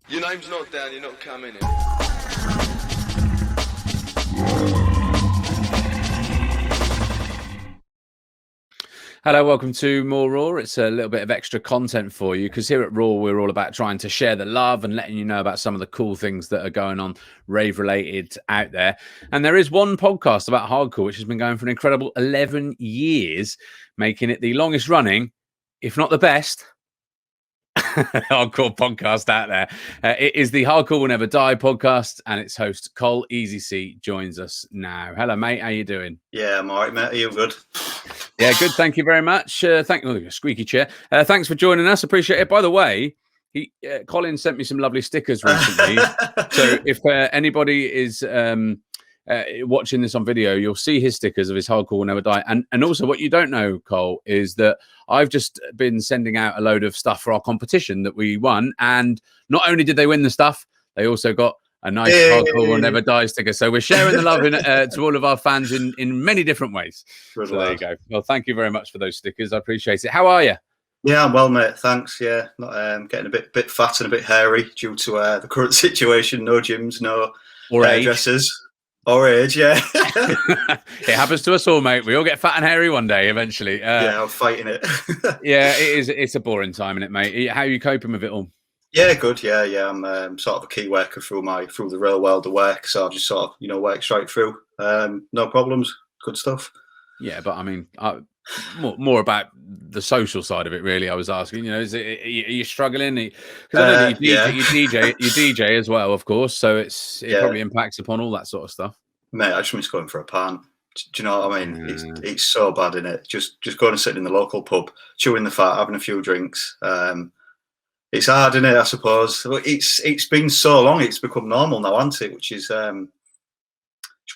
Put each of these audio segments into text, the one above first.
Your name's not down, you're not coming in. Hello, welcome to more Raw. It's a little bit of extra content for you because here at Raw, we're all about trying to share the love and letting you know about some of the cool things that are going on rave related out there. And there is one podcast about hardcore, which has been going for an incredible 11 years, making it the longest running, if not the best, hardcore podcast out there. It is the Hardcore Will Never Die podcast, and its host Col EZC joins us now. Hello, mate. How you doing? Yeah, I'm all right, mate. Are you good? Yeah, good. Thank you very much. Thank you, squeaky chair. Thanks for joining us. Appreciate it. By the way, Colin sent me some lovely stickers recently. So if anybody is watching this on video, you'll see his stickers of his Hardcore Will Never Die. And also what you don't know, Cole, is that I've just been sending out a load of stuff for our competition that we won. And not only did they win the stuff, they also got a nice Hardcore Will Never Die sticker. So we're sharing the love to all of our fans in many different ways. So there you go. Well, thank you very much for those stickers. I appreciate it. How are you? Yeah, I'm well, mate. Thanks. Yeah, not getting a bit fat and a bit hairy due to the current situation. No gyms, no hairdressers. Or age, yeah. It happens to us all, mate. We all get fat and hairy one day eventually. Yeah, I'm fighting it. Yeah, it is. It's a boring time, isn't it, mate? How are you coping with it all? Yeah, good. Yeah. I'm sort of a key worker through the real world of work, so I just sort of work straight through. No problems. Good stuff. Yeah, but I mean, more about the social side of it, really. I was asking, are you struggling? Because I know that you DJ as well, of course. So it probably impacts upon all that sort of stuff. Mate, I just miss going for a pan. Do you know what I mean? Yeah. It's so bad, isn't it? Just going and sitting in the local pub, chewing the fat, having a few drinks. It's hard, isn't it? I suppose it's been so long; it's become normal now, hasn't it? Which is a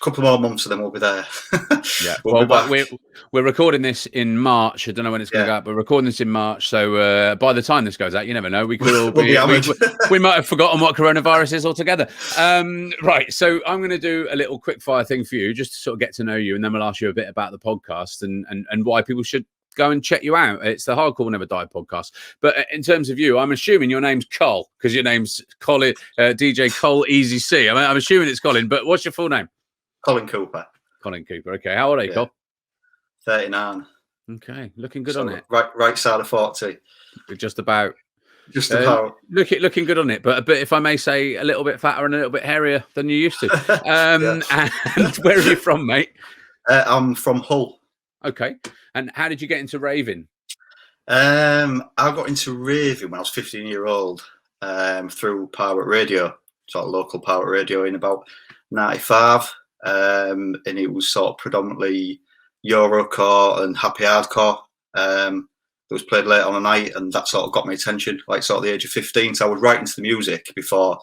couple more months, and then we'll be there. Yeah, we're recording this in March. I don't know when it's going to go out, but we're recording this in March. So by the time this goes out, you never know. We could all we might have forgotten what coronavirus is altogether. Right. So I'm going to do a little quick fire thing for you, just to sort of get to know you, and then we'll ask you a bit about the podcast and why people should go and check you out. It's the Hardcore Will Never Die podcast. But in terms of you, I'm assuming your name's Col because your name's Colin, DJ Col EZC. I'm assuming it's Colin, but what's your full name? Colin Cooper. Colin Cooper. Okay. How old are you, Col? 39. Okay. Looking good on it. Right side of 40. Just about. Just about. Looking good on it. But if I may say, a little bit fatter and a little bit hairier than you used to. And where are you from, mate? I'm from Hull. Okay. And how did you get into raving? I got into raving when I was 15 years old through pirate radio, sort of local pirate radio in about 95. And it was sort of predominantly Eurocore and happy hardcore. That was played late on a night, and that sort of got my attention, like sort of the age of 15. So I was right into the music before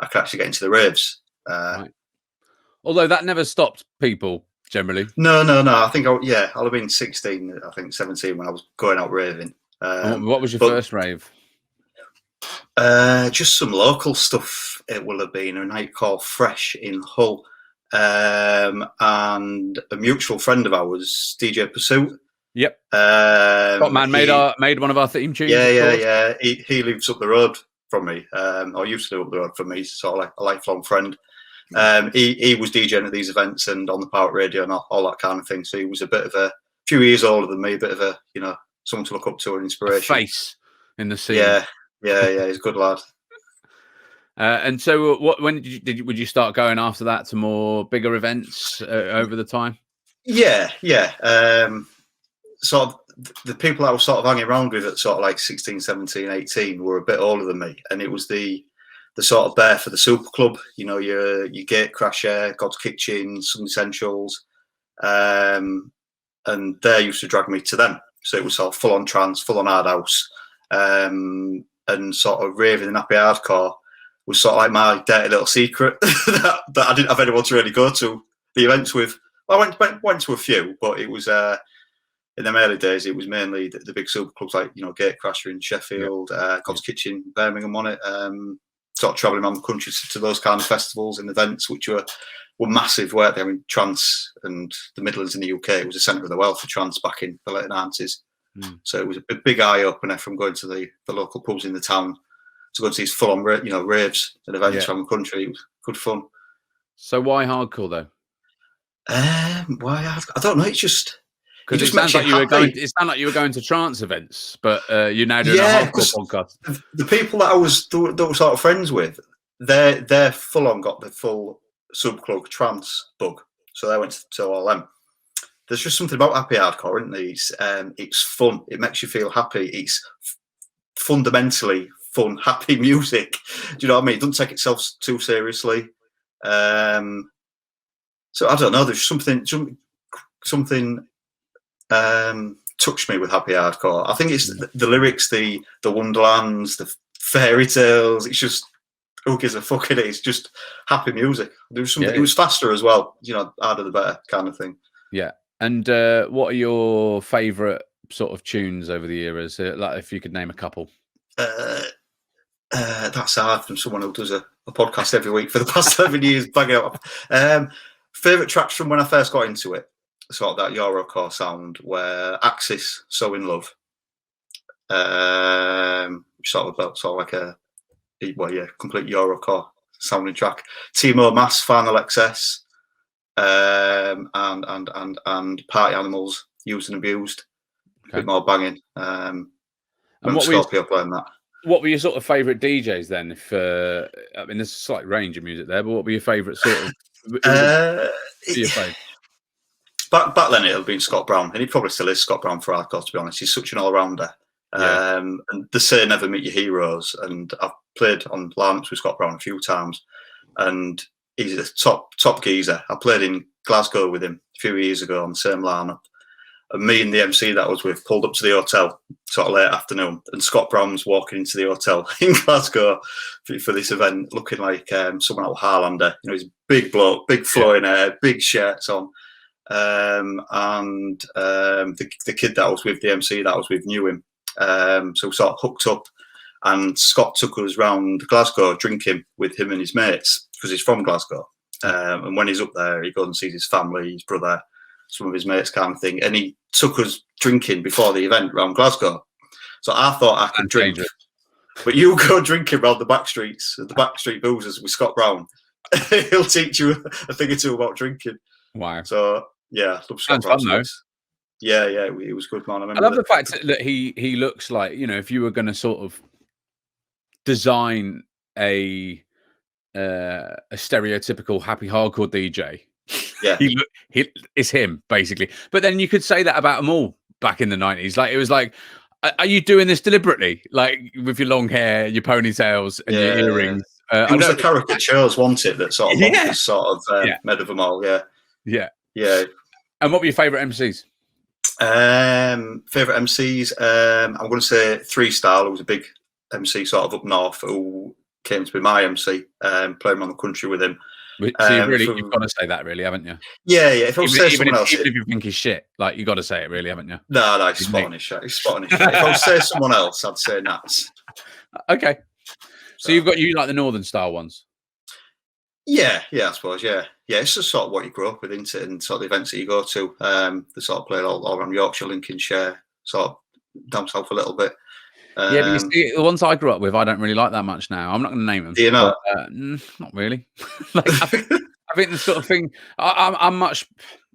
I could actually get into the raves. Right. Although that never stopped people. Generally, no. I think I'll have been 16. I think 17 when I was going out raving. What was your first rave? Just some local stuff. It will have been a night called Fresh in Hull, and a mutual friend of ours, DJ Pursuit. Yep. Top man made one of our theme tunes. Yeah. He lives up the road from me. Or used to live up the road from me. Sort of like a lifelong friend. He was DJing at these events and on the pirate radio and all that kind of thing. So he was a few years older than me, a bit of a someone to look up to, an inspiration. A face in the scene. Yeah. He's a good lad. And so, when would you start going after that to more bigger events over the time? Yeah. Sort of the people I was sort of hanging around with at sort of like 16, 17, 18 were a bit older than me, and it was the sort of bear for the super club, your Gatecrasher, God's Kitchen, Sun Essentials, and they used to drag me to them. So it was sort of full on trance, full on hard house, and sort of raving and happy hardcore was sort of like my dirty little secret that I didn't have anyone to really go to the events with. I went to a few, but it was in them early days, it was mainly the big super clubs like Gatecrasher in Sheffield, God's Kitchen, Birmingham on it. Sort of travelling around the country to those kind of festivals and events, which were massive, weren't they? I mean, trance and the Midlands in the UK, it was a centre of the world for trance back in the late 90s. So it was a big eye opener from going to the local pubs in the town to go to these full-on, raves and events around the country. It was good fun. So why hardcore though? Why? I don't know. It's just because it sounds like you were going. It sounded like you were going to trance events, but you're now doing a hardcore podcast. The people that I was sort of friends with, they're full on got the full subclub trance bug, so they went to all them. There's just something about happy hardcore, isn't there? It's fun. It makes you feel happy. It's fundamentally fun, happy music. Do you know what I mean? It doesn't take itself too seriously. So I don't know. There's something touched me with happy hardcore. I think it's the lyrics, the wonderlands, the fairy tales. It's just who gives a fuck in it. It's just happy music. There's something. It was faster as well. Harder the better kind of thing. Yeah. And what are your favourite sort of tunes over the years? Like, if you could name a couple. That's hard from someone who does a podcast every week for the past 7 years. Banging out. Favourite tracks from when I first got into it, sort of that Eurocore sound, were Axis, So in Love. Sort of like a complete Eurocore sounding track. Timo Maas, Final Excess, and Party Animals, Used and Abused. A bit more banging. And what Scorpio playing that. What were your sort of favourite DJs then? If I mean, there's a slight range of music there, but what were your favourite sort of? Back then it'll been Scott Brown, and he probably still is Scott Brown for hardcore, to be honest. He's such an all-rounder. And they say never meet your heroes, and I've played on lineups with Scott Brown a few times, and he's a top geezer. I played in Glasgow with him a few years ago on the same lineup, and me and the MC that I was with pulled up to the hotel sort of late afternoon, and Scott Brown's walking into the hotel in Glasgow for this event, looking like someone out of Harlander. He's a big bloke, big flowing hair, big shirts on. And the kid that I was with, the MC that I was with, knew him. So we sort of hooked up, and Scott took us round Glasgow drinking with him and his mates, because he's from Glasgow. And when he's up there, he goes and sees his family, his brother, some of his mates kind of thing. And he took us drinking before the event around Glasgow. So I thought I could drink. But you go drinking around the back streets, the backstreet boozers with Scott Brown. He'll teach you a thing or two about drinking. Wow. So, yeah. Sounds fun, though. Yeah, it was good, man. I love the fact that he looks like, if you were going to sort of design a stereotypical happy hardcore DJ, yeah, it's him, basically. But then you could say that about them all back in the 90s. Like, it was like, are you doing this deliberately? Like, with your long hair, your ponytails, and your earrings? It was the caricatures, wasn't it, that sort of made of them all, Yeah. And what were your favourite MCs? Favourite MCs? I'm going to say 3 Star, who was a big MC sort of up north, who came to be my MC, playing around the country with him. So you've got to say that, really, haven't you? Yeah. If I was say someone else, even if you think he's shit, like, you got to say it, really, haven't you? No, he's spot on his shit. If I was say someone else, I'd say Nats. Okay. So you like the Northern style ones? Yeah, I suppose, yeah. It's just sort of what you grow up with, isn't it? And sort of the events that you go to. They sort of play all around Yorkshire, Lincolnshire, sort of down south a little bit. But you see, the ones I grew up with, I don't really like that much now. I'm not going to name them. Do you know? But, not really. Like, I think the sort of thing, I'm much,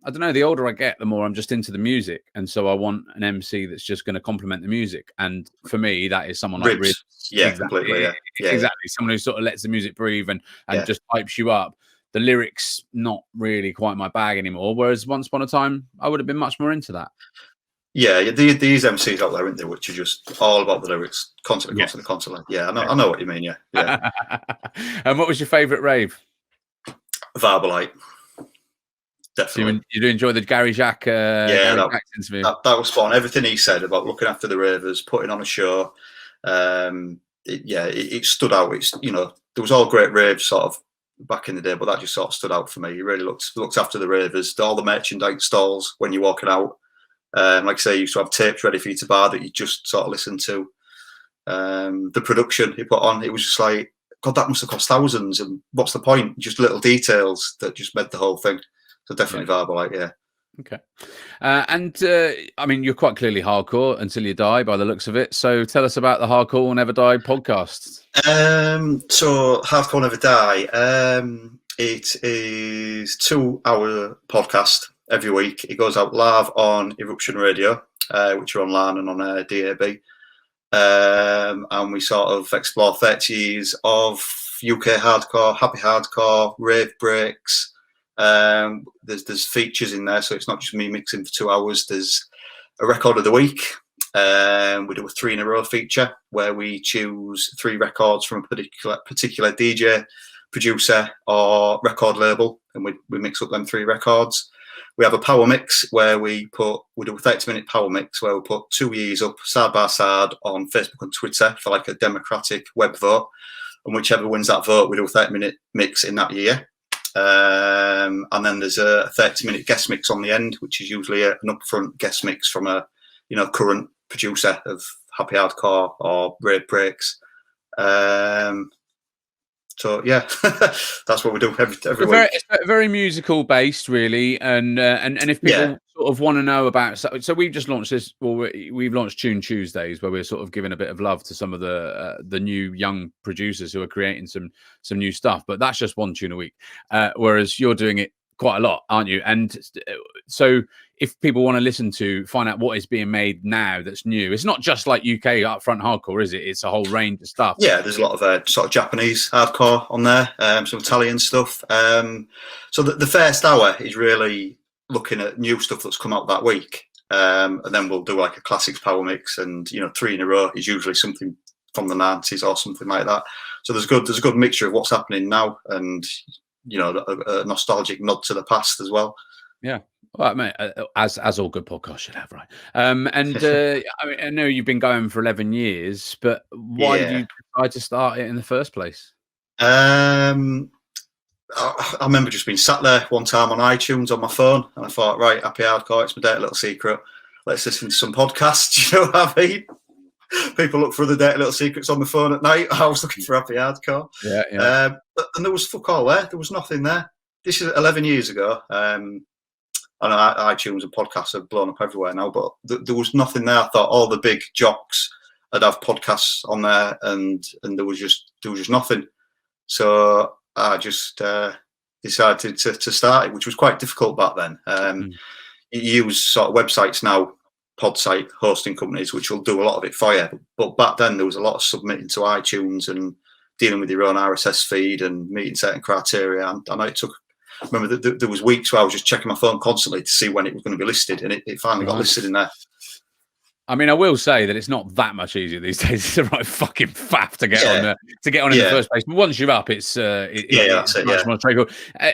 I don't know, the older I get, the more I'm just into the music. And so I want an MC that's just going to complement the music. And for me, that is someone like Ribs. Yeah, completely, yeah. Exactly. Someone who sort of lets the music breathe and just hypes you up. The lyrics, not really quite my bag anymore. Whereas once upon a time, I would have been much more into that. Yeah, these MCs out there, aren't they, which are just all about the lyrics, constantly. Yeah, I know what you mean, yeah. And what was your favourite rave? Varbalite. Definitely. So you do enjoy the Gary Jacques interview? That was fun. Everything he said about looking after the ravers, putting on a show, it stood out. It's, there was all great raves sort of back in the day, but that just sort of stood out for me. He really looks after the ravers, all the merchandise stalls when you're walking out. Like I say, you used to have tapes ready for you to buy that you just sort of listen to. The production he put on, it was just like, God, that must have cost thousands. And what's the point? Just little details that just made the whole thing. So definitely Varbalite, yeah. Okay. I mean, you're quite clearly hardcore until you die by the looks of it. So tell us about the Hardcore Will Never Die podcast. So Hardcore Will Never Die. It is 2-hour podcast every week. It goes out live on Eruption Radio, which are online and on DAB. And we sort of explore 30 years of UK hardcore, happy hardcore, rave breaks. There's features in there, so it's not just me mixing for 2 hours. There's a record of the week. We do a 3 in a row feature where we choose 3 records from a particular DJ, producer, or record label, and we mix up them 3 records. We have a power mix where we do a 30-minute power mix where we put 2 years up side by side on Facebook and Twitter for like a democratic web vote, and whichever wins that vote, we do a 30-minute mix in that year. And then there's a 30-minute guest mix on the end, which is usually an upfront guest mix from a current producer of happy hardcore or rave breaks. So yeah, that's what we do every week. It's very musical based, really, and if people sort of want to know about, so we've just launched this. Well, we've launched Tune Tuesdays, where we're sort of giving a bit of love to some of the new young producers who are creating some new stuff. But that's just 1 tune a week, whereas you're doing it quite a lot, aren't you? And so if people want to find out what is being made now that's new, it's not just like UK upfront hardcore, is it? It's a whole range of stuff. Yeah, there's a lot of sort of Japanese hardcore on there, some Italian stuff. So the first hour is really looking at new stuff that's come out that week, and then we'll do like a classics power mix, and 3 in a row is usually something from the 90s or something like that. So there's a good mixture of what's happening now, and a nostalgic nod to the past as well. Yeah. Well, mate, as all good podcasts should have, right? I mean, I know you've been going for 11 years, but why did you decide to start it in the first place? I remember just being sat there one time on iTunes on my phone, and I thought, right, happy hardcore, it's my dirty little secret. Let's listen to some podcasts. You know what I mean? People look for the dirty little secrets on the phone at night. I was looking for happy hardcore. Yeah. And there was fuck all there. There was nothing there. This is 11 years ago. I know iTunes and podcasts have blown up everywhere now, but there was nothing there. I thought all the big jocks would have podcasts on there, and there was just nothing. So I just decided to start it, which was quite difficult back then. You use sort of websites now, pod site hosting companies, which will do a lot of it for you. But back then there was a lot of submitting to iTunes and dealing with your own RSS feed and meeting certain criteria. And I know it took. I remember there was weeks where I was just checking my phone constantly to see when it was going to be listed, and it finally got listed in there. I mean, I will say that it's not that much easier these days. It's a right fucking faff to get on in the first place. But once you're up, it's much more straightforward.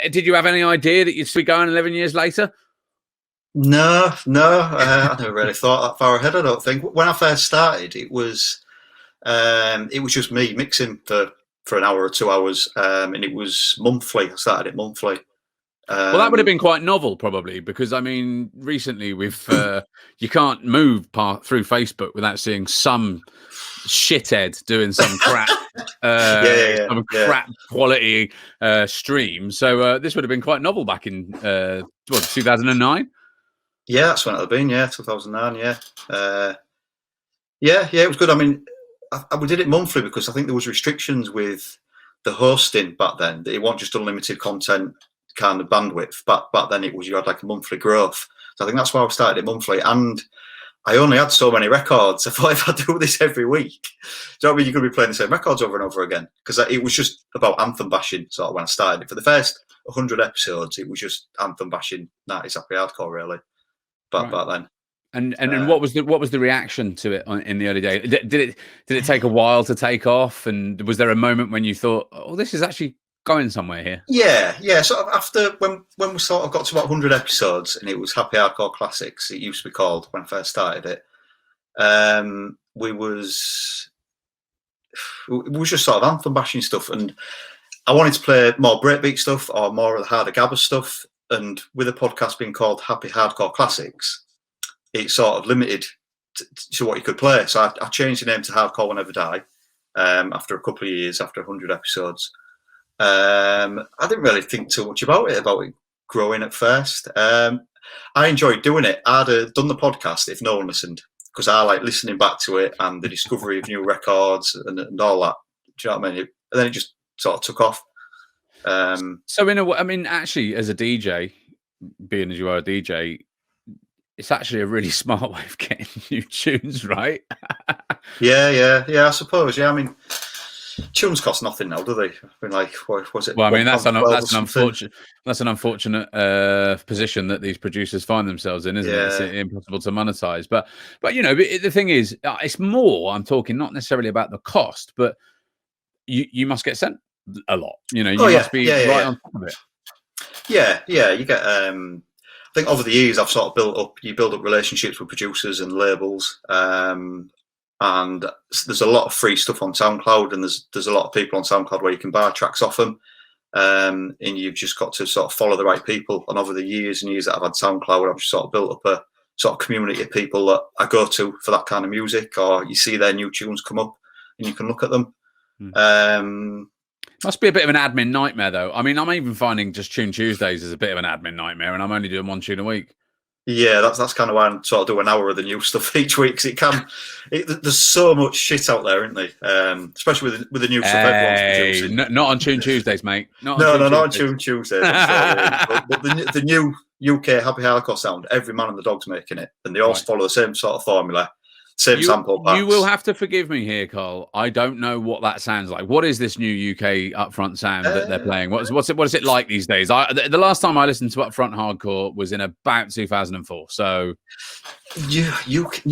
Did you have any idea that you'd be going 11 years later? No, I never really thought that far ahead. I don't think. When I first started, it was just me mixing for an hour or 2 hours, and it was monthly. I started it monthly. Well, that would have been quite novel, probably, because I mean, recently we've you can't move through Facebook without seeing some shithead doing some crap, crap quality stream. So this would have been quite novel back in 2009. Yeah, that's when it would have been. Yeah, 2009. Yeah, it was good. I mean, we did it monthly because I think there was restrictions with the hosting back then. It wasn't just unlimited content kind of bandwidth. But back then you had like a monthly growth. So I think that's why I started it monthly. And I only had so many records. I thought if I do this every week, do you know what I mean? You're going to be playing the same records over and over again. Because it was just about anthem bashing sort of when I started it. For the first 100 episodes, it was just anthem bashing 90s happy hardcore, really. But back then. And what was the reaction to it in the early days? Did it take a while to take off? And was there a moment when you thought, oh, this is actually going somewhere here? Yeah. Sort of after when we sort of got to about 100 episodes, and it was Happy Hardcore Classics. It used to be called when I first started it. We was just sort of anthem bashing stuff, and I wanted to play more breakbeat stuff or more of the harder gabber stuff. And with the podcast being called Happy Hardcore Classics, it sort of limited to what you could play. So I changed the name to Hardcore Will Never Die after a couple of years, after 100 episodes. I didn't really think too much about it growing at first. I enjoyed doing it. I'd have done the podcast if no one listened, because I like listening back to it and the discovery of new records and all that. Do you know what I mean? And then it just sort of took off. So in a way, I mean, actually, as a DJ, being as you are a DJ, it's actually a really smart way of getting new tunes, right? Yeah. I suppose. Yeah, I mean, tunes cost nothing now, do they? I mean, like, what was it? Well, I mean, that's an unfortunate position that these producers find themselves in, isn't it? It's impossible to monetize. But you know, the thing is, it's more. I'm talking not necessarily about the cost, but you must get sent a lot. You know, you must be right on top of it. Yeah. You get. I think over the years I've sort of build up relationships with producers and labels, and there's a lot of free stuff on SoundCloud, and there's a lot of people on SoundCloud where you can buy tracks off them, and you've just got to sort of follow the right people. And over the years and years that I've had SoundCloud, I've just sort of built up a sort of community of people that I go to for that kind of music, or you see their new tunes come up and you can look at them. Must be a bit of an admin nightmare, though. I mean, I'm even finding just Tune Tuesdays is a bit of an admin nightmare, and I'm only doing one tune a week. Yeah, that's kind of why I sort of do an hour of the new stuff each week. Cause there's so much shit out there, isn't there? Especially with the new stuff everyone's producing. Not on Tune Tuesdays, mate. Not on Tune Tuesdays. but the new UK happy hardcore sound, every man and the dog's making it, and they all follow the same sort of formula. Same sample packs. You will have to forgive me here, Col. I don't know what that sounds like. What is this new UK upfront sound that they're playing? What is it like these days? The last time I listened to upfront hardcore was in about 2004. So new UK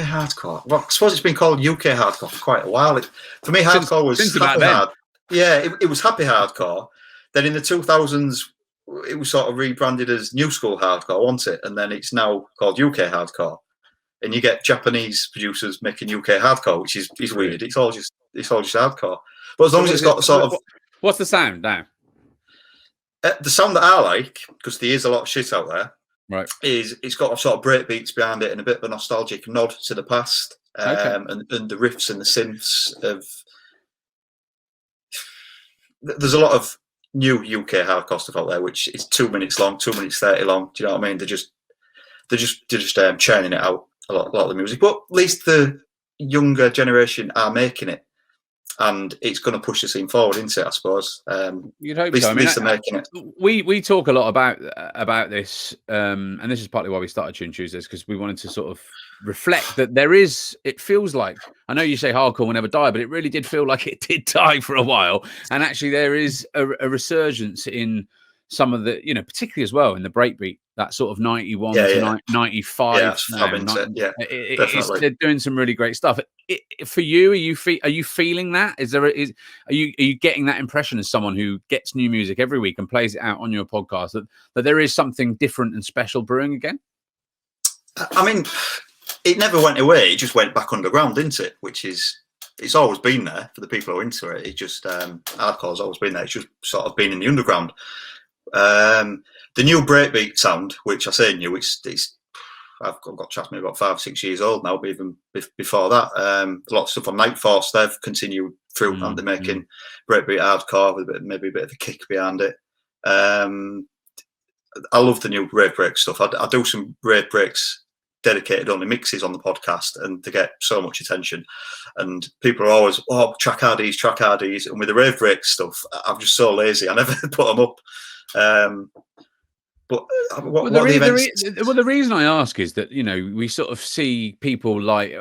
hardcore. Well, I suppose it's been called UK hardcore for quite a while. For me, hardcore was happy hard. Yeah, it was happy hardcore. Then in the 2000s, it was sort of rebranded as New School Hardcore, wasn't it? And then it's now called UK Hardcore. And you get Japanese producers making UK hardcore, which is weird. It's all just hardcore. But as long as it's got sort of... What's the sound now? The sound that I like, because there is a lot of shit out there, right, is it's got a sort of break beats behind it and a bit of a nostalgic nod to the past. And the riffs and the synths of... There's a lot of new UK hardcore stuff out there, which is 2 minutes long, 2 minutes 30 long. Do you know what I mean? They're just churning it out. A lot of the music, but at least the younger generation are making it, and it's going to push the scene forward, isn't it? I suppose. You'd hope so. I mean, they're making it. We talk a lot about this, and this is partly why we started Tune Tuesdays, because we wanted to sort of reflect that there is. It feels like, I know you say hardcore will never die, but it really did feel like it did die for a while, and actually there is a resurgence in some of the, you know, particularly as well in the breakbeat, that sort of 91 to 95. They're doing some really great stuff. For you, are you feeling that? Are you getting that impression as someone who gets new music every week and plays it out on your podcast, that there is something different and special brewing again? I mean, it never went away. It just went back underground, didn't it? It's always been there for the people who are into it. It just hardcore's always been there. It's just sort of been in the underground. The new breakbeat sound, which I say new, I've got trust me about 5 or 6 years old now, but even before that, a lot of stuff on Night Force, they've continued through, and they're making breakbeat hardcore with maybe a bit of a kick behind it. I love the new Rave Break stuff. I do some Rave Breaks dedicated only mixes on the podcast, and they get so much attention, and people are always track RDs, and with the Rave Break stuff I'm just so lazy, I never put them up. But the reason I ask is that, you know, we sort of see people like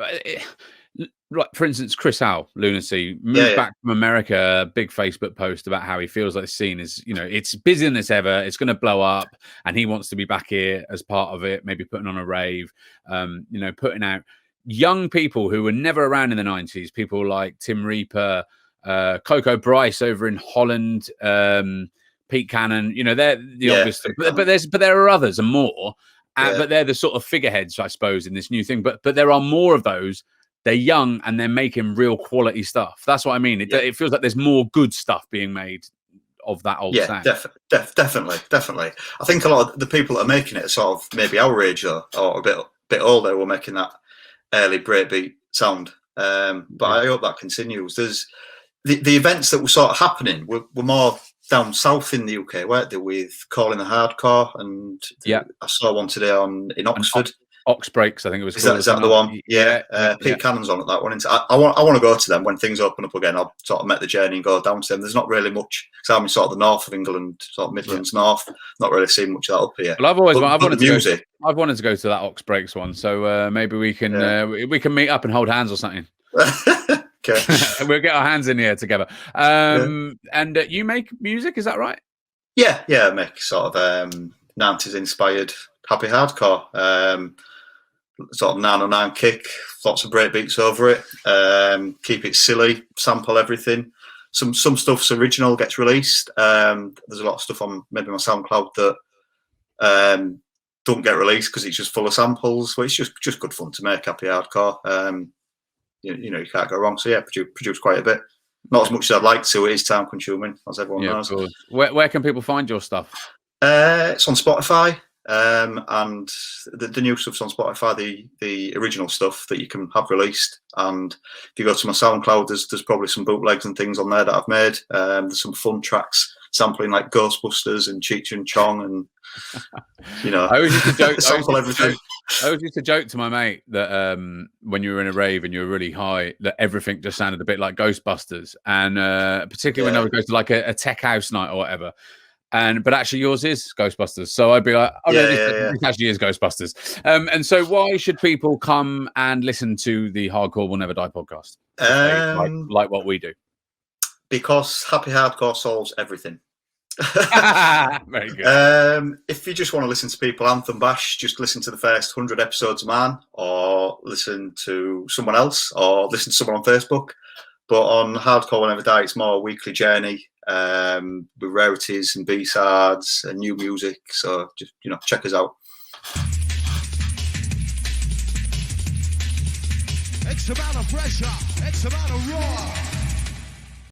for instance, Chris Howe, Lunacy, moved back from America, a big Facebook post about how he feels like the scene is, you know, it's busier than it's ever, it's going to blow up, and he wants to be back here as part of it, maybe putting on a rave, you know, putting out young people who were never around in the 90s, people like Tim Reaper, Coco Bryce over in Holland, Pete Cannon, you know, they're the obvious thing. But there are others and more, but they're the sort of figureheads, I suppose, in this new thing. But there are more of those. They're young and they're making real quality stuff. That's what I mean. It feels like there's more good stuff being made of that old sound. Definitely. I think a lot of the people that are making it are sort of maybe our age or a bit older, were making that early breakbeat sound. But I hope that continues. There's the events that were sort of happening were more down south in the UK, weren't they, with Calling the Hardcore, and I saw one today in Oxford. Ox Breaks, I think it was. Is that the one? Yeah. Pete Cannon's on at that one. I want to go to them when things open up again. I'll sort of make the journey and go down to them. There's not really much, because I'm in sort of the north of England, sort of Midlands north. Not really seen much of that up here. Well, I've wanted to go to that Ox Breaks one, so maybe we can meet up and hold hands or something. Okay. We'll get our hands in the air together. And you make music, is that right? Yeah, I make sort of 90s inspired happy hardcore. Sort of 909 kick, lots of break beats over it. Keep it silly, sample everything. Some stuff's original, gets released. There's a lot of stuff on maybe my Soundcloud that don't get released because it's just full of samples. But it's just good fun to make happy hardcore. You know, you can't go wrong. So yeah, produce quite a bit. Not as much as I'd like to. It is time consuming, as everyone knows. Cool. Where can people find your stuff? It's on Spotify. And the new stuff's on Spotify, the original stuff that you can have released. And if you go to my Soundcloud, there's probably some bootlegs and things on there that I've made. There's some fun tracks sampling like Ghostbusters and Cheech and Chong, and you know, I always used to joke. everything. I always used to joke to my mate that when you were in a rave and you were really high, that everything just sounded a bit like Ghostbusters, and particularly when I would go to like a tech house night or whatever. But actually yours is Ghostbusters. So I'd be like, this actually is Ghostbusters. And so why should people come and listen to the Hardcore Will Never Die podcast? Like what we do? Because happy hardcore solves everything. Very good. If you just want to listen to people anthem bash, just listen to the first 100 episodes of mine, or listen to someone else, or listen to someone on Facebook. But on Hardcore Will Never Die, it's more a weekly journey with rarities and B-sides and new music. So just, you know, check us out. X amount of pressure, X amount of roar.